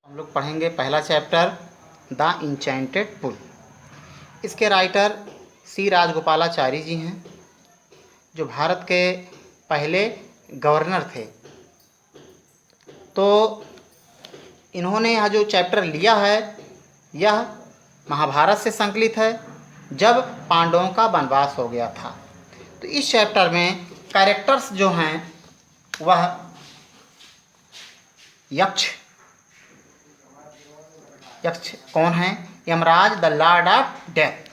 हम लोग पढ़ेंगे पहला चैप्टर द इंचेंटेड पुल। इसके राइटर सी राजगोपालाचारी जी हैं, जो भारत के पहले गवर्नर थे। तो इन्होंने यह जो चैप्टर लिया है यह महाभारत से संकलित है, जब पांडवों का वनवास हो गया था। तो इस चैप्टर में कैरेक्टर्स जो हैं वह यक्ष कौन हैं? Yamraj the Lord of death,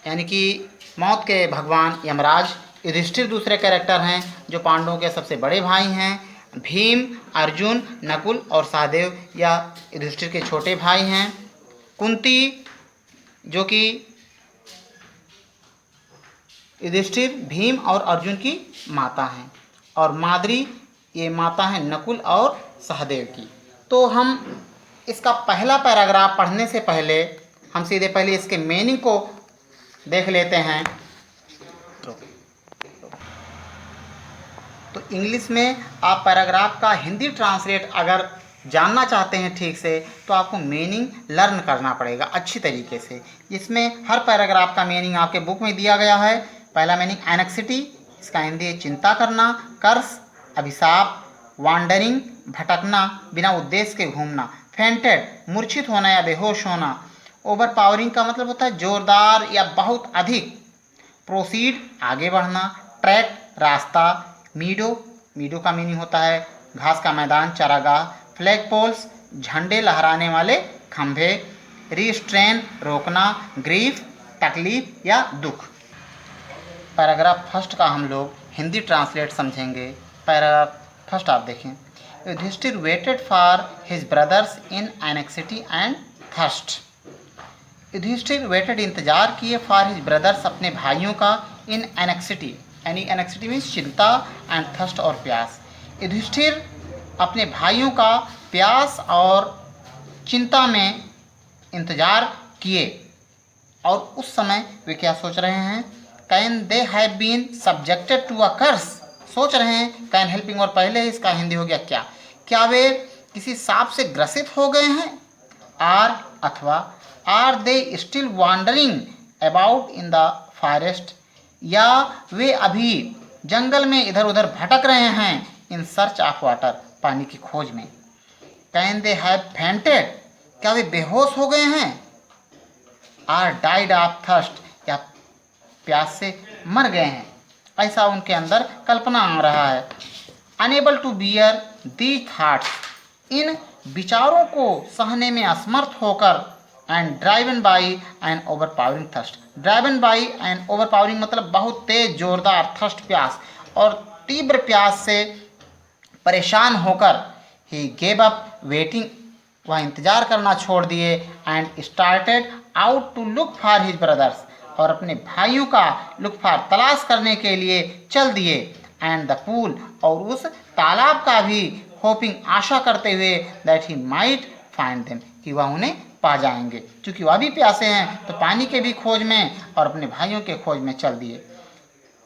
यानी कि मौत के भगवान यमराज। युधिष्ठिर दूसरे कैरेक्टर हैं जो पांडवों के सबसे बड़े भाई हैं। भीम, अर्जुन, नकुल और सहदेव यह युधिष्ठिर के छोटे भाई हैं। कुंती जो कि युधिष्ठिर, भीम और अर्जुन की माता हैं, और माद्री ये माता हैं नकुल और सहदेव की। तो हम इसका पहला पैराग्राफ पढ़ने से पहले हम सीधे पहले इसके मीनिंग को देख लेते हैं। तो इंग्लिश में आप पैराग्राफ का हिंदी ट्रांसलेट अगर जानना चाहते हैं ठीक से, तो आपको मीनिंग लर्न करना पड़ेगा अच्छी तरीके से। इसमें हर पैराग्राफ का मीनिंग आपके बुक में दिया गया है। पहला मीनिंग एनेक्सिटी, इसका हिंदी है चिंता करना। कर्स, अभिशाप। वांडरिंग, भटकना, बिना उद्देश्य के घूमना। फेंटेड, मूर्छित होना या बेहोश होना। ओवर पावरिंग का मतलब होता है जोरदार या बहुत अधिक। प्रोसीड, आगे बढ़ना। ट्रैक, रास्ता। मीडो का मीनिंग होता है घास का मैदान, चारागाह। फ्लैग पोल्स, झंडे लहराने वाले खंभे। रिस्ट्रेन, रोकना। ग्रीफ, तकलीफ या दुख। पैराग्राफ फर्स्ट का हम लोग हिंदी ट्रांसलेट समझेंगे। पैराग्राफ फर्स्ट आप देखें। Yudhishthir waited for his brothers in anxiety and thirst. Yudhishthir waited, इंतजार किए, फॉर हिज ब्रदर्स, अपने भाइयों का, इन एनेक्सिटी, यानी एनेक्सिटी मीन्स चिंता, एंड थर्स्ट और प्यास। युधिष्ठिर अपने भाइयों का प्यास और चिंता में इंतजार किए, और उस समय वे क्या सोच रहे हैं? Can they have been subjected to a curse, सोच रहे हैं। कैन हेल्पिंग और पहले इसका हिंदी हो गया क्या वे किसी सांप से ग्रसित हो गए हैं? आर अथवा are they still wandering about in the forest, या वे अभी जंगल में इधर उधर भटक रहे हैं। इन सर्च ऑफ वाटर, पानी की खोज में। कैन दे हैव फेंटेड, क्या वे बेहोश हो गए हैं? आर डाइड ऑफ थर्स्ट, या प्यास से मर गए हैं, ऐसा उनके अंदर कल्पना आ रहा है। Unable to bear these thoughts, इन विचारों को सहने में असमर्थ होकर। And driven by an overpowering thirst, driven by an overpowering मतलब बहुत तेज जोरदार थर्स्ट, प्यास, और तीव्र प्यास से परेशान होकर। ही गेव अप वेटिंग, वह इंतजार करना छोड़ दिए। And started out to look for his brothers, और अपने भाइयों का लुक फॉर, तलाश करने के लिए चल दिए। एंड द पूल, और उस तालाब का भी, होपिंग, आशा करते हुए, that he might find them, कि वह उन्हें पा जाएंगे। क्योंकि वह भी प्यासे हैं तो पानी के भी खोज में और अपने भाइयों के खोज में चल दिए।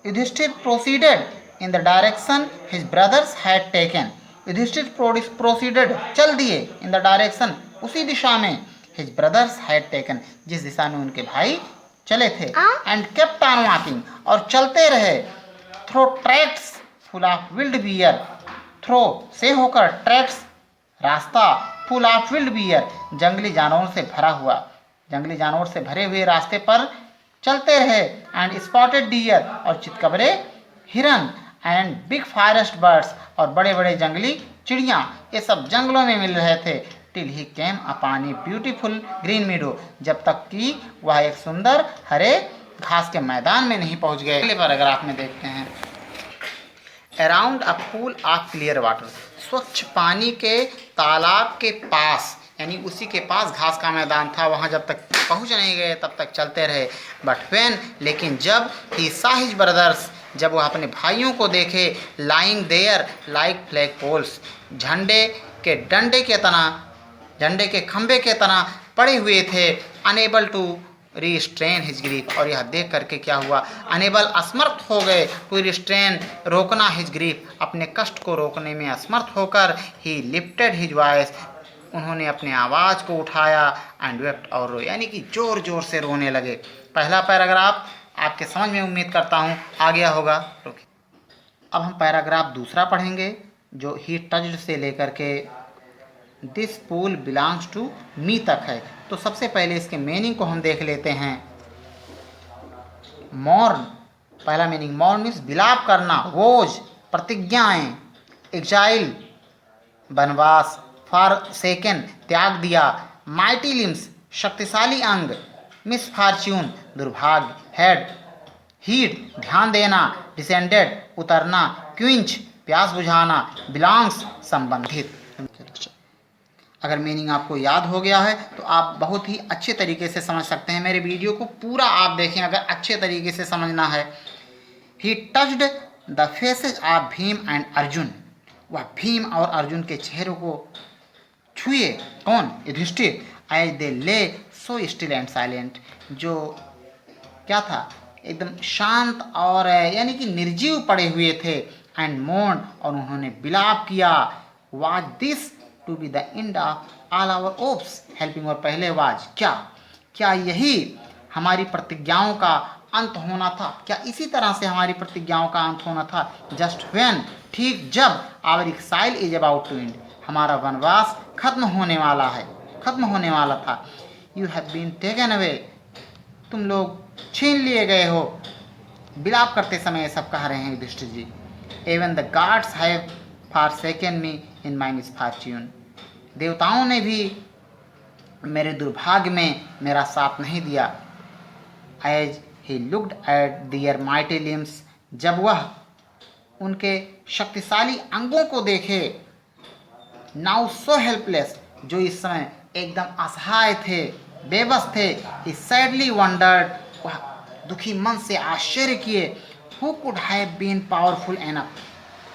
Yudhishthir proceeded in the direction his brothers had taken, Yudhishthir proceeded, चल दिए, इन द डायरेक्शन, उसी दिशा में, हिज ब्रदर्स हैड टेकन, जिस दिशा में उनके भाई चले थे। एंड केप्ट ऑन वॉकिंग, और चलते रहे। Through tracks full of wild bear, through से होकर, ट्रैक्स रास्ता, फुल ऑफ विल्ड बियर जंगली जानवरों से भरा हुआ, जंगली जानवरों से भरे हुए रास्ते पर चलते रहे। एंड स्पॉटेड डियर, और चितकबरे हिरन। एंड बिग फॉरेस्ट बर्ड्स, और बड़े बड़े जंगली चिड़ियाँ, ये सब जंगलों में मिल रहे थे। Till he came upon a beautiful green मीडो, जब तक कि वह एक सुंदर हरे घास के मैदान में नहीं पहुंच गए। अगले पैराग्राफ में देखते हैं। Around a pool of clear water, स्वच्छ पानी के तालाब के पास, यानी उसी के पास घास का मैदान था, वहाँ जब तक पहुँच नहीं गए तब तक चलते रहे। बट व्हेन, लेकिन जब, ही सॉ हिज ब्रदर्स, जब वह अपने भाइयों को देखे, lying there like flag poles, झंडे के डंडे के तरह, झंडे के खंभे के तरह पड़े हुए थे। Unable to restrain his grief, और यह देख करके क्या हुआ? अनेबल, असमर्थ हो गए, टू रिस्ट्रेन, रोकना, हिज ग्रीफ, अपने कष्ट को रोकने में असमर्थ होकर। ही लिफ्टेड हिज वॉइस, उन्होंने अपनी आवाज़ को उठाया एंड वेप्ट और रोए, यानी कि ज़ोर ज़ोर से रोने लगे। पहला पैराग्राफ आपके समझ में उम्मीद करता हूँ आ गया होगा। अब हम पैराग्राफ दूसरा पढ़ेंगे जो ही टच्ड से लेकर के this pool belongs to me तक है। तो सबसे पहले इसके मीनिंग को हम देख लेते हैं। मॉर्न, पहला मीनिंग मॉर्न मीन्स विलाप करना, वोज प्रतिज्ञाएं, एग्जाइल वनवास, फॉर सेकंड त्याग दिया, माइटी लिम्स शक्तिशाली अंग, मिस फॉर्च्यून दुर्भाग्य, हेड हीट ध्यान देना, डिसेंडेड उतरना, क्विंच प्यास बुझाना, बिलोंग्स संबंधित। अगर मीनिंग आपको याद हो गया है तो आप बहुत ही अच्छे तरीके से समझ सकते हैं। मेरे वीडियो को पूरा आप देखें अगर अच्छे तरीके से समझना है। ही touched the faces of Bhim and Arjun, वह भीम और अर्जुन के चेहरों को छुए। कौन? युधिष्ठिर। एज दे ले सो स्टिल एंड साइलेंट, जो क्या था एकदम शांत और यानी कि निर्जीव पड़े हुए थे। एंड मोर्न और उन्होंने विलाप किया। Was this to be the end of all our hopes helping, और पहले वाज क्या यही हमारी प्रतिज्ञाओं का अंत होना था? क्या इसी तरह से हमारी प्रतिज्ञाओं का अंत होना था? जस्ट व्हेन, ठीक जब, our exile is about to end, हमारा वनवास खत्म होने वाला था। You have been taken away, तुम लोग छीन लिए गए हो। विलाप करते समय ये सब कह रहे हैं Yudhishthir ji. Even the gods have forsaken me in my misfortune, देवताओं ने भी मेरे दुर्भाग्य में मेरा साथ नहीं दिया। As he looked at their mighty limbs, जब वह उनके शक्तिशाली अंगों को देखे। नाउ सो हेल्पलेस, जो इस समय एकदम असहाय थे, बेबस थे। ही सैडली वंडर्ड, वह दुखी मन से आश्चर्य किए। Who could have been powerful enough,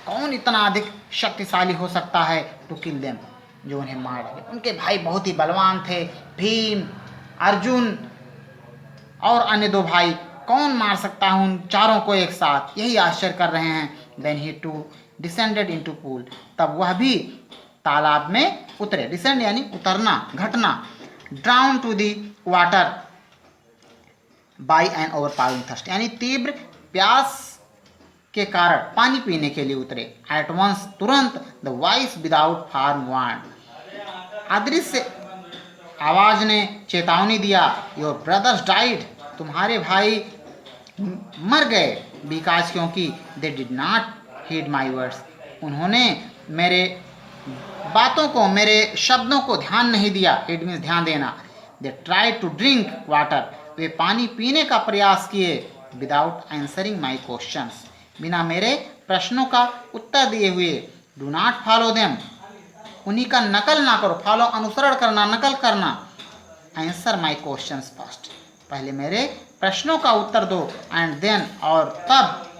कौन इतना अधिक शक्तिशाली हो सकता है टू किल देम, जो उन्हें मार डाले। उनके भाई बहुत ही बलवान थे, भीम, अर्जुन और अन्य दो भाई, कौन मार सकता है उन चारों को एक साथ? यही आश्चर्य कर रहे हैं। Then he too descended into pool, तब वह भी तालाब में उतरे। डिसेंड यानी उतरना, घटना। Drawn to the water by an overpowering thirst, यानी तीव्र प्यास के कारण पानी पीने के लिए उतरे। एट वंस, तुरंत, the voice without form warned, अदृश्य आवाज ने चेतावनी दिया। योर ब्रदर्स डाइड, तुम्हारे भाई मर गए। बिकॉज, क्योंकि they did not heed my words, उन्होंने मेरे बातों को, मेरे शब्दों को ध्यान नहीं दिया। इट मीन्स ध्यान देना। They try to drink water, वे पानी पीने का प्रयास किए। विदाउट आंसरिंग माई क्वेश्चंस, बिना मेरे प्रश्नों का उत्तर दिए हुए। डू नॉट फॉलो देम, उन्हीं का नकल ना करो। फॉलो अनुसरण करना, नकल करना। आंसर माई क्वेश्चंस फर्स्ट, पहले मेरे प्रश्नों का उत्तर दो। एंड देन, और तब,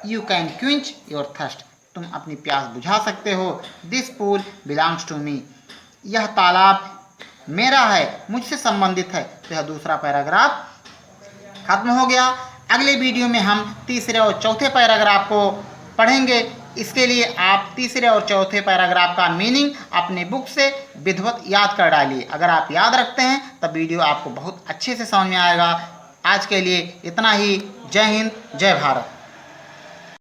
you can quench your thirst, तुम अपनी प्यास बुझा सकते हो। This pool belongs to me, यह तालाब मेरा है, मुझसे संबंधित है। तो यह दूसरा पैराग्राफ खत्म हो गया। अगले वीडियो में हम तीसरे और चौथे पैराग्राफ को पढ़ेंगे। इसके लिए आप तीसरे और चौथे पैराग्राफ का मीनिंग अपनी बुक से विधिवत याद कर डालिए। अगर आप याद रखते हैं तब वीडियो आपको बहुत अच्छे से समझ में आएगा। आज के लिए इतना ही। जय हिंद, जय भारत।